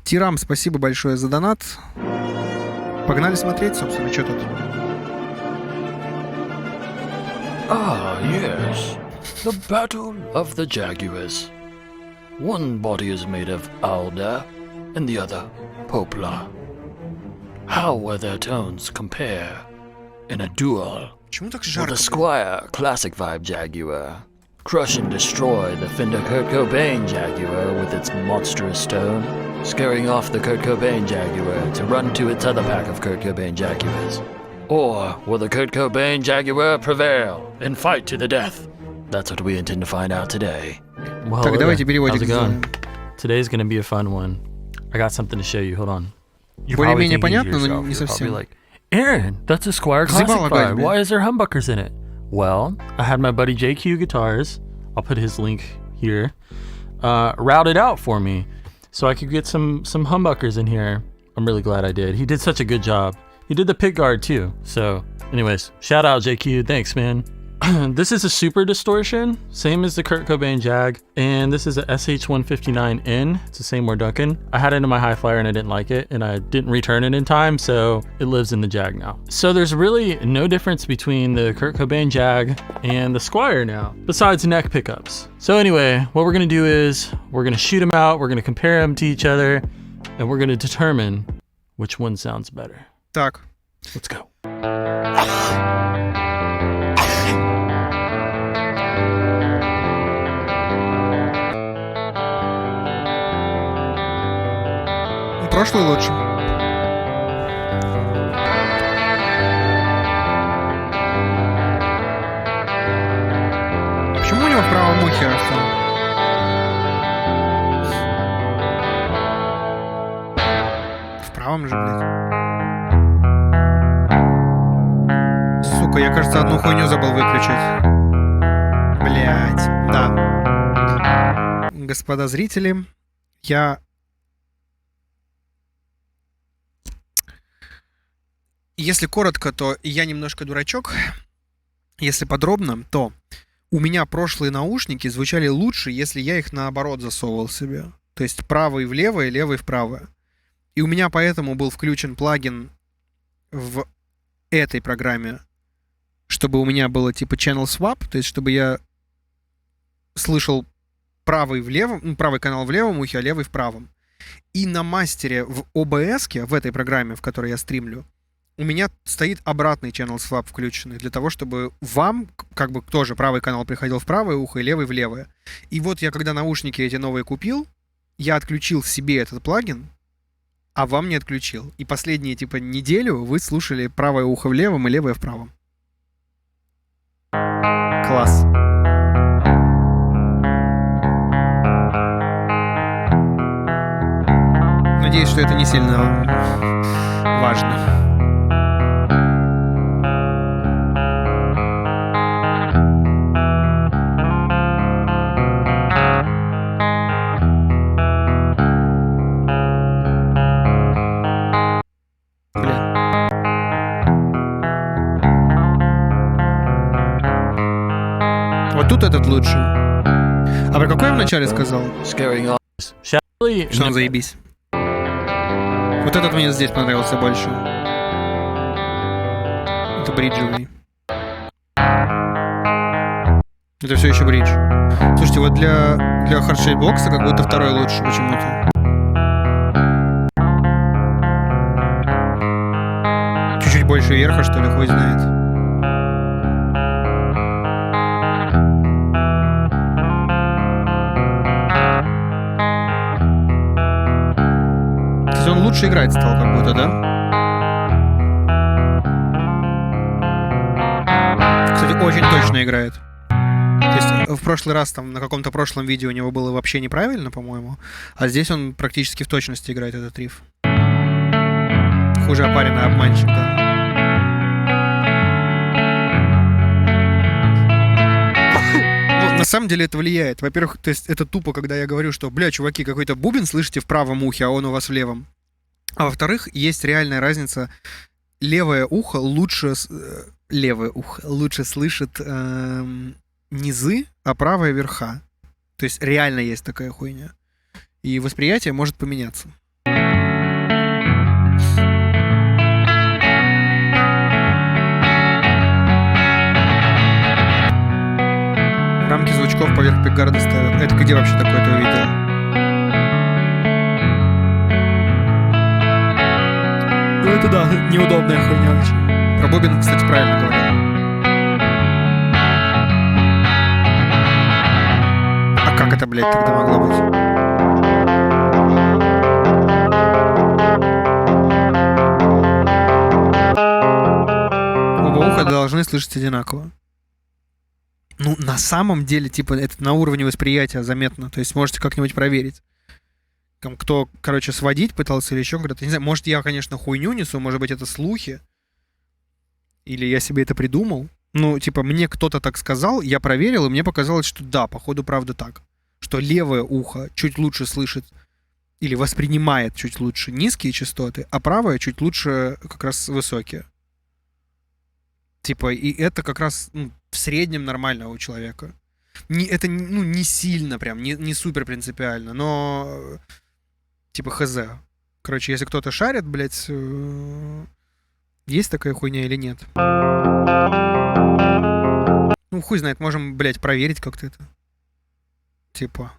Тирам, спасибо большое за донат. Погнали смотреть, собственно, что тут. Ah, yes. The Battle of the Jaguars. One body is made of alder, and the other poplar. How will their tones compare in a duel? Почему так Will жарко? the Squier classic vibe Jaguar crush and destroy the Fender Kurt Cobain Jaguar with its monstrous tone, scaring off the Kurt Cobain Jaguar to run to its other pack of Kurt Cobain Jaguars? Or will the Kurt Cobain Jaguar prevail and fight to the death? That's what we intend to find out today. Well, Так, hello давайте there. переводик How's it going? сделаем. Today's gonna be a fun one. I got something to show you. Hold on. You're Более-менее probably thinking to понятно, но yourself, не you're probably совсем. like, Aaron, that's a Squier Classic Заебало говорить, 5. блин. Why is there humbuckers in it? Well, I had my buddy JQ Guitars, I'll put his link here, route it out for me so I could get some humbuckers in here. I'm really glad I did. He did such a good job. He did the pick guard too. So anyways, shout out JQ. Thanks, man. This is a super distortion, same as the Kurt Cobain Jag, and this is a SH159N. It's the same word Duncan. I had it in my high flyer and I didn't like it, and I didn't return it in time, so it lives in the Jag now. So there's really no difference between the Kurt Cobain Jag and the Squier now, besides neck pickups. So anyway, what we're gonna do is we're gonna shoot them out, we're gonna compare them to each other, and we're gonna determine which one sounds better. Так. Let's go. Прошлый лучше. Почему у него в правом ухе растет? В правом же, блядь. Сука, я, кажется, одну хуйню забыл выключить. Блядь, да. Господа зрители, Если коротко, то я немножко дурачок. Если подробно, то у меня прошлые наушники звучали лучше, если я их наоборот засовывал себе. То есть правый в левое, левый в правое. И у меня поэтому был включен плагин в этой программе, чтобы у меня было типа channel swap, то есть чтобы я слышал правый в левом, правый канал в левом ухе, а левый в правом. И на мастере в OBS-ке, в этой программе, в которой я стримлю, у меня стоит обратный channel swap включенный, для того, чтобы вам, как бы тоже правый канал приходил в правое ухо и левый в левое. И вот я, когда наушники эти новые купил, я отключил себе этот плагин, а вам не отключил. И последние, типа, неделю вы слушали правое ухо в левом и левое в правом. Класс. Надеюсь, что это не сильно важно. Вот тут этот лучше. А про какой я вначале сказал? Scaring off. Что он заебись. Вот этот мне здесь понравился больше. Это бриджевый. Это все еще бридж. Слушайте, вот для хардшейпбокса как будто второй лучше почему-то. Чуть-чуть больше верха, что ли, хуй знает. Он лучше играть стал, как будто, да? Кстати, очень точно играет. То есть в прошлый раз, там, на каком-то прошлом видео у него было вообще неправильно, по-моему. А здесь он практически в точности играет этот риф. Хуже опаренный обманщик, да. На самом деле это влияет. Во-первых, то есть это тупо, когда я говорю, что, бля, чуваки, какой-то бубен слышите в правом ухе, а он у вас в левом. А во-вторых, есть реальная разница. Левое ухо лучше слышит низы, а правое верха. То есть реально есть такая хуйня. И восприятие может поменяться. Рамки звучков поверх пикгарда ставят. Это где вообще такое-то увидел? Ну это да, неудобная хуйня очень. Про бобин, кстати, правильно говорил. А как это, блядь, тогда могло быть? Оба уха должны слышать одинаково. Ну, на самом деле, типа, это на уровне восприятия заметно. То есть можете как-нибудь проверить. Там, кто, короче, сводить пытался или еще говорят. Не знаю, может, я, конечно, хуйню несу, может быть, это слухи. Или я себе это придумал. Ну, типа, мне кто-то так сказал, я проверил, и мне показалось, что да, походу, правда так. Что левое ухо чуть лучше слышит или воспринимает чуть лучше низкие частоты, а правое чуть лучше как раз высокие. Типа, и это как раз в среднем нормально у человека. Это не сильно прям, не супер принципиально, но типа хз. Короче, если кто-то шарит, блядь, есть такая хуйня или нет? Ну, хуй знает, можем, блядь, проверить как-то это. Типа.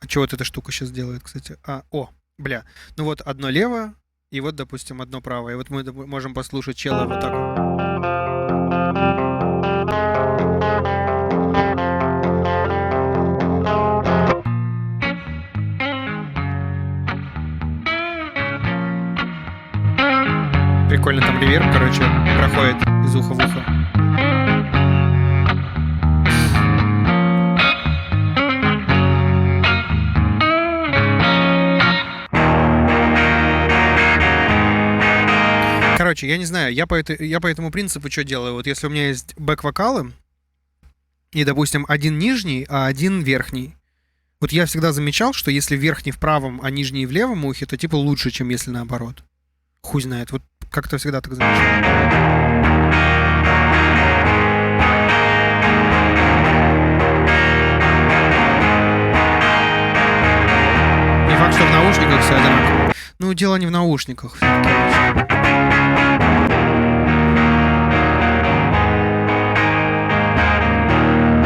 А что вот эта штука сейчас делает, кстати? Бля. Ну вот одно левое, и вот, допустим, одно правое. И вот мы можем послушать чела вот так вот. Прикольно, там реверб, короче, проходит из уха в ухо. Короче, я не знаю, я по этому принципу что делаю? Вот если у меня есть бэк-вокалы, и, допустим, один нижний, а один верхний. Вот я всегда замечал, что если верхний в правом, а нижний в левом ухе, то типа лучше, чем если наоборот. Хуй знает, вот как-то всегда так замечал. Не факт, что в наушниках все одинаково. Ну, дело не в наушниках.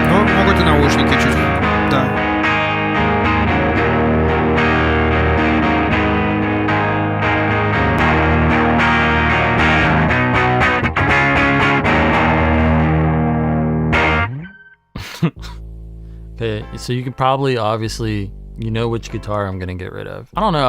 Ну, могут и наушники чуть. Да. Okay, so you can probably obviously you know which guitar I'm gonna get rid of. I don't know,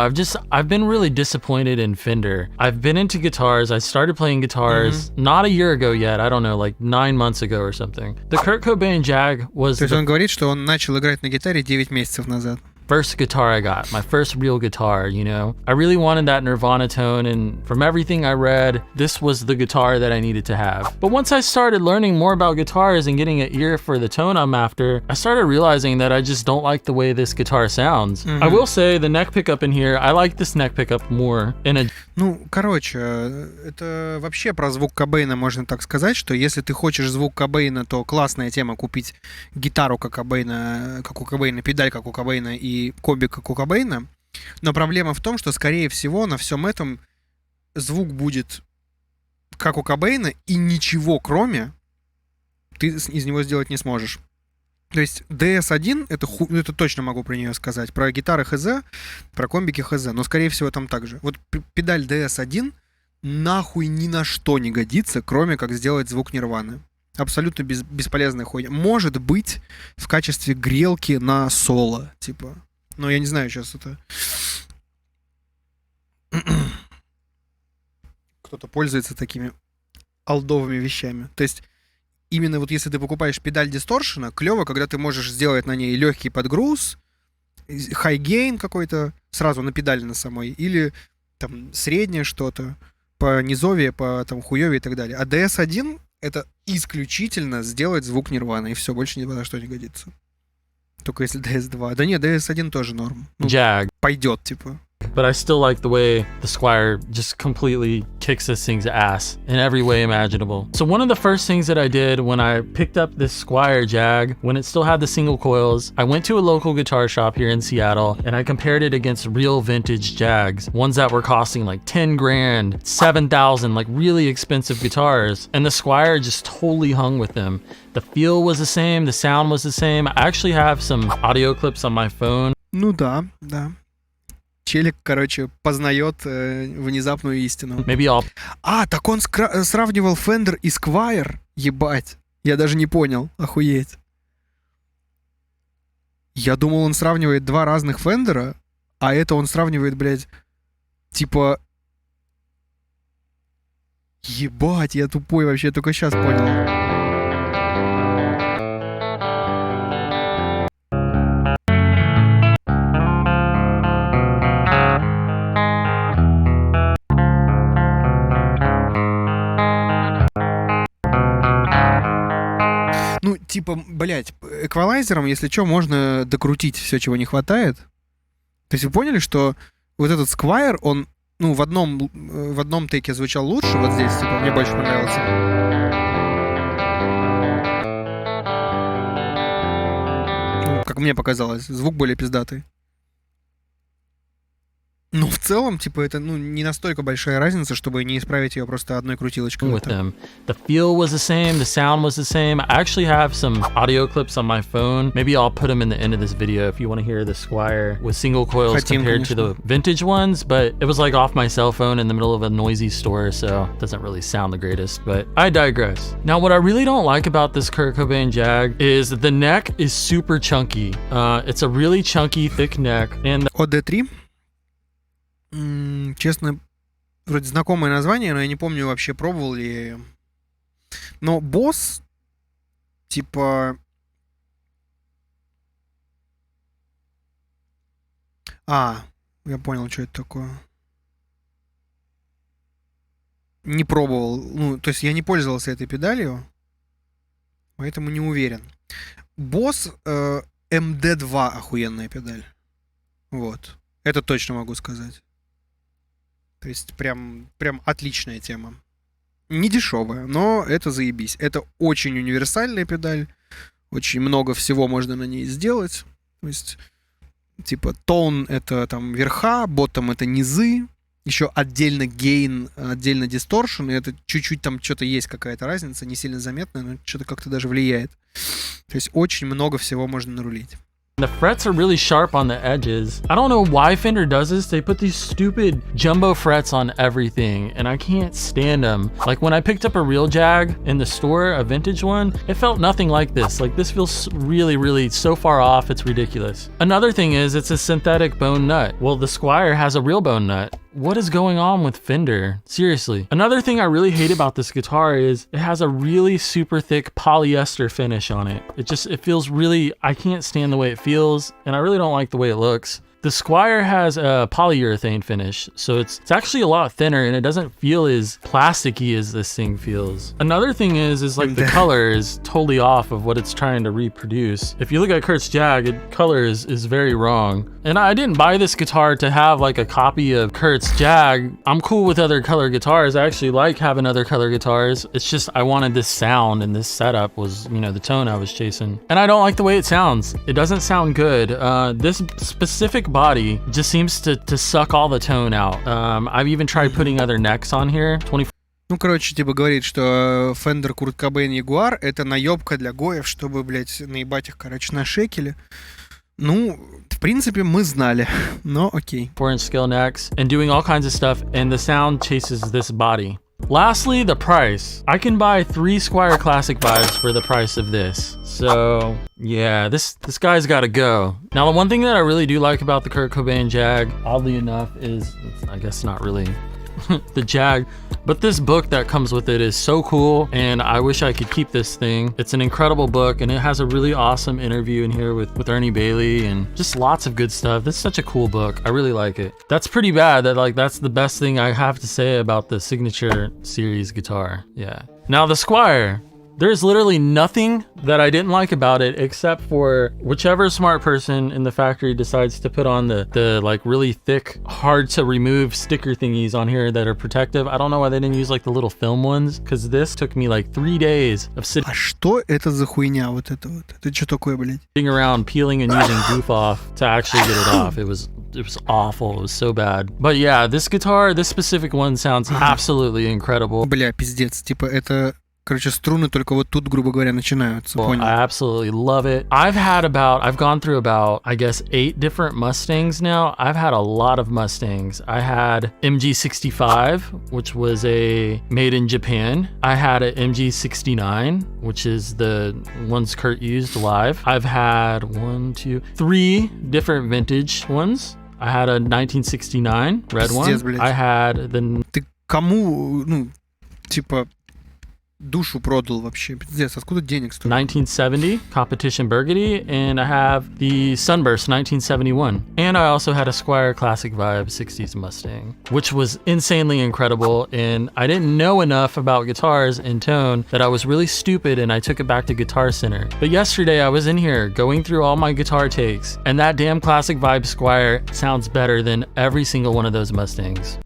I've been really disappointed in Fender. I've been into guitars. I started playing guitars not a year ago yet. I don't know, like 9 months ago or something. The Kurt Cobain Jag was То есть он говорит, что он начал играть на гитаре 9 месяцев назад. first guitar I got, my first real guitar, you know. I really wanted that Nirvana tone, and from everything I read, this was the guitar that I needed to have. But once I started learning more about guitars and getting an ear for the tone I'm after, I started realizing that I just don't like the way this guitar sounds. I will say the neck pickup in here, I like this neck pickup more in a... Ну, короче, это вообще про звук Кобейна можно так сказать, что если ты хочешь звук Кобейна, то классная тема купить гитару как у Кобейна, педаль как у Кобейна и комби как у Кобейна. Но проблема в том, что, скорее всего, на всем этом звук будет как у Кобейна, и ничего кроме ты из него сделать не сможешь. То есть DS1, это точно могу про нее сказать. Про гитары хз, про комбики хз, но скорее всего там так же. Вот педаль DS1 нахуй ни на что не годится, кроме как сделать звук Нирваны. Абсолютно бесполезная хуйня. Может быть, в качестве грелки на соло, типа. Но я не знаю, сейчас это... Кто-то пользуется такими олдовыми вещами. То есть именно вот если ты покупаешь педаль дисторшена, клево, когда ты можешь сделать на ней легкий подгруз, хай-гейн какой-то сразу на педали на самой, или там среднее что-то, по низовье, по там хуёве и так далее. А DS1 это исключительно сделать звук Нирваны, и все, больше ни на что не годится. Только если DS2. Да нет, DS1 тоже норм. Ну, Jag. пойдет, типа. but I still like the way the Squier just completely kicks this thing's ass in every way imaginable. So one of the first things that I did when I picked up this Squier Jag, when it still had the single coils, I went to a local guitar shop here in Seattle and I compared it against real vintage Jags, ones that were costing like 10 grand, 7,000, like really expensive guitars. And the Squier just totally hung with them. The feel was the same, the sound was the same. I actually have some audio clips on my phone. Ну да, да. Челик, короче, познает внезапную истину. Maybe I'll... А, так он сравнивал Fender и Squier? Ебать. Я даже не понял. Охуеть. Я думал, он сравнивает два разных Фендера, а это он сравнивает, блядь, типа... Ебать, я тупой вообще, только сейчас понял. Ну, типа, блядь, эквалайзером, если что, можно докрутить все, чего не хватает. То есть вы поняли, что вот этот Squier, он, ну, в одном теке звучал лучше, вот здесь, типа, мне больше понравился. Ну, как мне показалось, звук более пиздатый. Ну, в целом, типа, это, ну, не настолько большая разница, чтобы не исправить ее просто одной крутилочкой. With them. The feel was the same, the sound was the same. I actually have some audio clips on my phone. Maybe I'll put them in the end of this video if you want to hear the Squier with single coils compared to the vintage ones, but it was like off my cell phone in the middle of a noisy store, so it doesn't really sound the greatest, but I digress. Now, what I really don't like about this Kurt Cobain Jag is the neck is super chunky. It's a really chunky, thick neck. And OD3? Честно, вроде знакомое название, но я не помню вообще, пробовал ли я ее. Но босс, типа... А, я понял, что это такое. Не пробовал. Ну, то есть я не пользовался этой педалью, поэтому не уверен. Босс MD2 охуенная педаль. Вот. Это точно могу сказать. То есть прям отличная тема. Не дешевая, но это заебись. Это очень универсальная педаль. Очень много всего можно на ней сделать. То есть, типа, тон — это там верха, ботtom — это низы. Еще отдельно гейн, отдельно дисторшн. И это чуть-чуть там что-то есть, какая-то разница. Не сильно заметная, но что-то как-то даже влияет. То есть очень много всего можно нарулить. the frets are really sharp on the edges. I don't know why Fender does this. They put these stupid jumbo frets on everything and I can't stand them. Like when I picked up a real Jag in the store, a vintage one, it felt nothing like this. Like this feels really so far off, it's ridiculous. Another thing is it's a synthetic bone nut. Well, the Squier has a real bone nut. What is going on with Fender? Seriously. Another thing I really hate about this guitar is it has a really super thick polyester finish on it. It feels really, I can't stand the way it feels and I really don't like the way it looks. The Squier has a polyurethane finish, so it's actually a lot thinner and it doesn't feel as plasticky as this thing feels. Another thing is like the color is totally off of what it's trying to reproduce. If you look at Kurt's Jag, color is very wrong. And I didn't buy this guitar to have like a copy of Kurt's Jag. I'm cool with other color guitars. I actually like having other color guitars. It's just I wanted this sound and this setup was, you know, the tone I was chasing. And I don't like the way it sounds. It doesn't sound good. This specific body just seems to suck all the tone out. I've even tried putting other necks on here. Ну, короче, типа говорит, что Fender, Kurt Cobain, Jaguar — это наебка для гоев, чтобы, блядь, наебать их, короче, на шекеле. Ну, в принципе, мы знали, но окей. 4-inch scale necks and doing all kinds of stuff, and the sound chases this body. Lastly, the price. I can buy 3 Squier Classic vibes for the price of this. So, yeah, this guy's gotta go. Now, the one thing that I really do like about the Kurt Cobain Jag, oddly enough, is, I guess not really the Jag, but this book that comes with it is so cool and I wish I could keep this thing. It's an incredible book and it has a really awesome interview in here with Ernie Bailey and just lots of good stuff. This is such a cool book. I really like it. That's pretty bad that like that's the best thing I have to say about the Signature series guitar. Yeah. Now the Squier. There's literally nothing that I didn't like about it except for whichever smart person in the factory decides to put on the like really thick, hard to remove sticker thingies on here that are protective. I don't know why they didn't use like the little film ones, because this took me like 3 days of А что это за хуйня вот это вот? Это что такое, блядь? sitting around peeling and using goof off to actually get it off. It was awful. It was so bad. But yeah, this guitar, this specific one sounds absolutely incredible. Бля, пиздец. Типа это... Короче, струны только вот тут, грубо говоря, начинаются. Понял. I absolutely love it. I've gone through about, I guess, 8 different Mustangs now. I've had a lot of Mustangs. I had MG65, which was made in Japan. I had an MG69, which is the ones Kurt used live. I've had 3 different vintage ones. I had a 1969 red Пиздец, one. блядь. I had the... Ты кому, ну, типа... душу продал вообще. Пиздец, откуда денег столько? 1970 Competition Burgundy, and I have the Sunburst 1971. And I also had a Squier Classic Vibe 60s Mustang, which was insanely incredible. And I didn't know enough about guitars and tone that I was really stupid, and I took it back to Guitar Center. But yesterday I was in here going through all my guitar takes, and that damn Classic Vibe Squier sounds better than every single one of those Mustangs.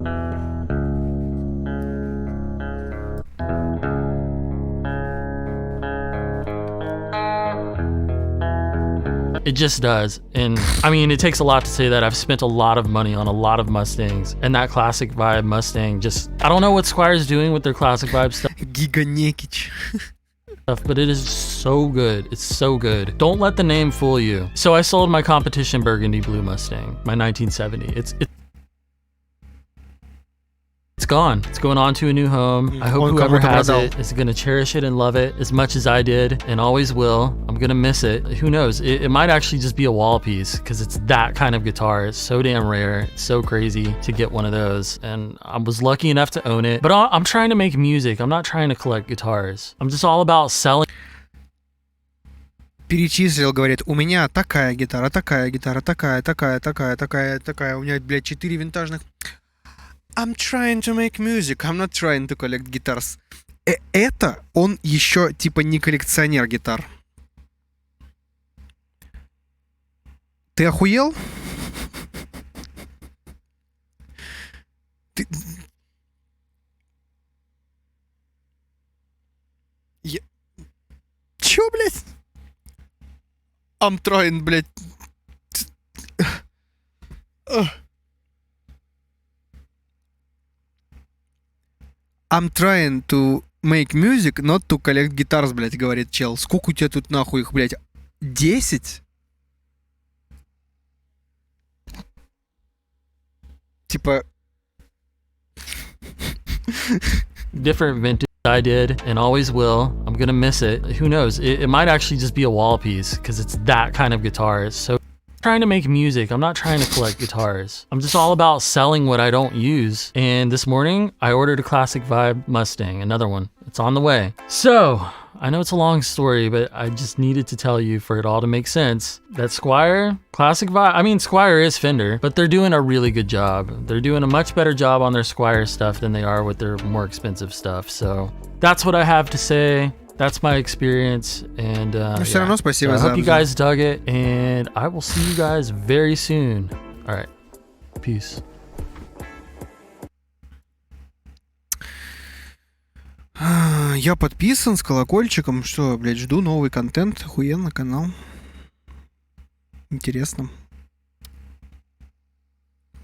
It just does. And I mean, it takes a lot to say that. I've spent a lot of money on a lot of Mustangs, and that Classic Vibe Mustang just, I don't know what Squier's doing with their Classic Vibe stuff, Гиганекич. but it is so good. It's so good. Don't let the name fool you. So I sold my Competition Burgundy Blue Mustang, my 1970. It's gone. It's going on to a new home. I hope whoever has it is going to cherish it and love it as much as I did and always will. I'm going to miss it. Who knows? It might actually just be a wall piece because it's that kind of guitar. It's so damn rare. It's so crazy to get one of those. And I was lucky enough to own it. But I'm trying to make music. I'm not trying to collect guitars. I'm just all about selling. Перечислил, говорит, у меня такая гитара, такая, такая. У меня, блядь, 4 винтажных... I'm trying to make music, I'm not trying to collect guitars. Это он еще типа не коллекционер гитар. Ты охуел? Ты... Чё, блядь? I'm trying, блядь... I'm trying to make music, not to collect guitars, блядь, говорит чел. Сколько у тебя тут нахуй их, блядь? 10? Типа... Different vintage I did and always will. I'm gonna miss it. Who knows? It might actually just be a wall piece because it's that kind of guitar. It's so... trying to make music. I'm not trying to collect guitars. I'm just all about selling what I don't use. And this morning I ordered a Classic Vibe Mustang, another one. It's on the way. So I know it's a long story, but I just needed to tell you for it all to make sense that Squier, Classic Vibe, I mean, Squier is Fender, but they're doing a really good job. They're doing a much better job on their Squier stuff than they are with their more expensive stuff. So that's what I have to say. That's my experience, and все равно спасибо I за hope you guys dug it, and I will see you guys very soon. All right, peace. Я подписан с колокольчиком. Что, блядь, жду новый контент. Охуенно, канал. Интересно.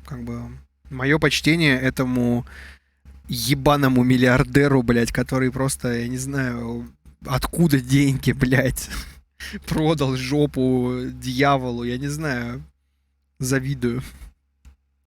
Как бы мое почтение этому ебаному миллиардеру, блядь, который просто, я не знаю, откуда деньги, блядь, продал жопу дьяволу, я не знаю, завидую.